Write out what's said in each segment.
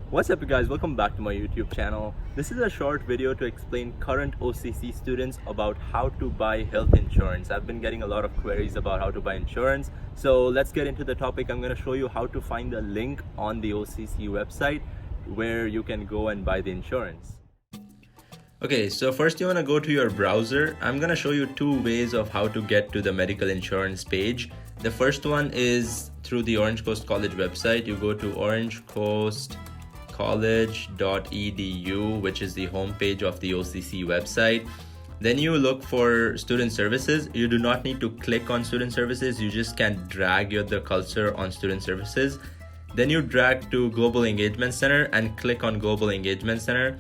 What's up you guys, welcome back to my YouTube channel. This is a short video to explain current OCC students about how to buy health insurance. I've been getting a lot of queries about how to buy insurance. So let's get into the topic. I'm going to show you how to find the link on the OCC website where you can go and buy the insurance. Okay, so first you want to go to your browser. I'm going to show you two ways of how to get to the medical insurance page. The first one is through the Orange Coast College website. You go to orangecoastcollege.edu, which is the homepage of the OCC website. Then you look for student services. You do not need to click on student services. You just can drag the cursor on student services. Then you drag to Global Engagement Center and click on Global Engagement Center.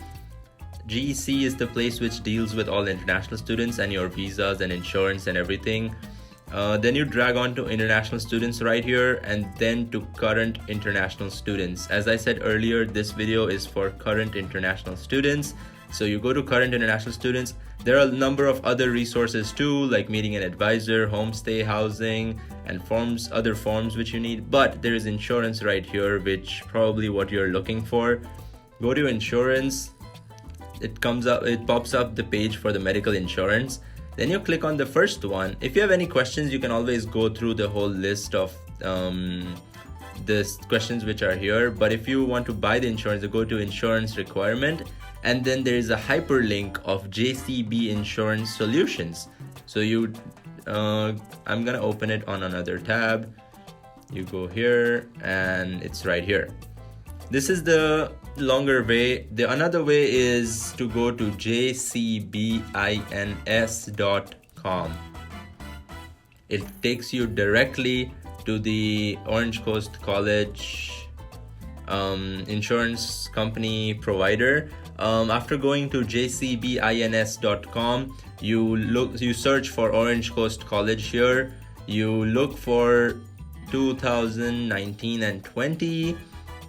GEC is the place which deals with all international students and your visas and insurance and everything. Then you drag on to international students right here, and then to current international students. As I said earlier, this video is for current international students. So you go to current international students. There are a number of other resources too, like meeting an advisor, homestay, housing, and other forms which you need. But there is insurance right here, which probably what you're looking for. Go to insurance. It pops up the page for the medical insurance. Then you click on the first one. If you have any questions, you can always go through the whole list of the questions which are here. But if you want to buy the insurance, you go to insurance requirement, and then there is a hyperlink of JCB Insurance Solutions. So I'm gonna open it on another tab. You go here and it's right here. This is the longer way. Another way is to go to jcbins.com. It takes you directly to the Orange Coast College insurance company provider. After going to jcbins.com, you search for Orange Coast College here. You look for 2019 and 20.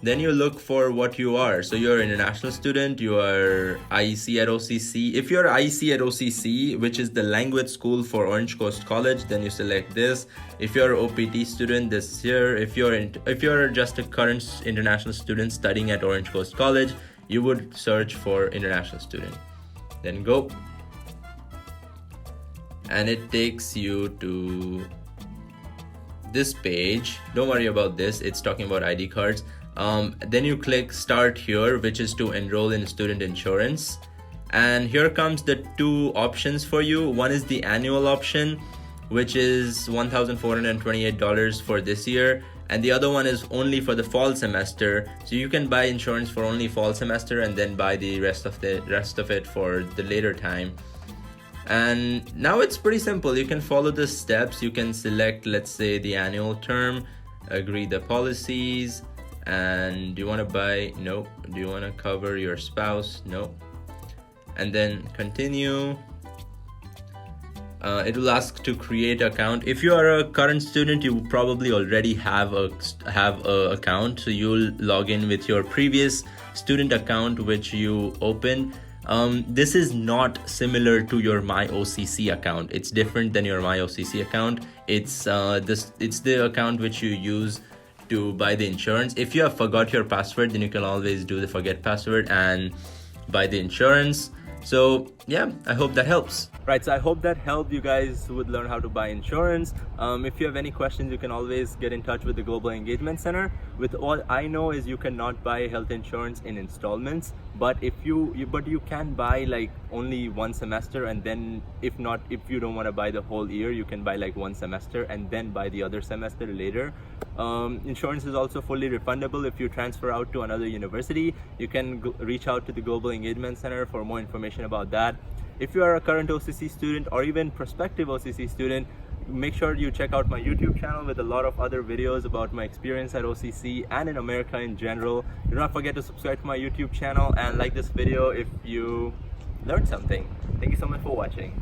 Then you look for what you are. So you're an international student, you are IEC at OCC. If you're IEC at OCC, which is the language school for Orange Coast College, then you select this. If you're an OPT student, this is here. If you're just a current international student studying at Orange Coast College, you would search for international student. Then go. And it takes you to this page. Don't worry about this, it's talking about ID cards. Then you click start here, which is to enroll in student insurance. And here comes the two options for you. One is the annual option, which is $1,428 for this year. And the other one is only for the fall semester. So you can buy insurance for only fall semester and then buy the rest of it for the later time. And now it's pretty simple. You can follow the steps. You can select, let's say, the annual term, agree the policies. And do you want to buy? No. Do you want to cover your spouse? No. And then continue. It will ask to create account. If you are a current student, you probably already have a account. So you'll log in with your previous student account which you opened. This is not similar to your MyOCC account. It's different than your MyOCC account. It's the account which you use to buy the insurance. If you have forgot your password, then you can always do the forget password and buy the insurance. So yeah, I hope that helps. Right, so I hope that helped. You guys would learn how to buy insurance. If you have any questions, you can always get in touch with the Global Engagement Center. With all I know is you cannot buy health insurance in installments, but you can buy like only one semester, and then if you don't want to buy the whole year, you can buy like one semester and then buy the other semester later. Insurance is also fully refundable if you transfer out to another university. You can reach out to the Global Engagement Center for more information about that. If you are a current OCC student or even prospective OCC student, make sure you check out my YouTube channel with a lot of other videos about my experience at OCC and in America in general. Do not forget to subscribe to my YouTube channel and like this video if you learned something. Thank you so much for watching.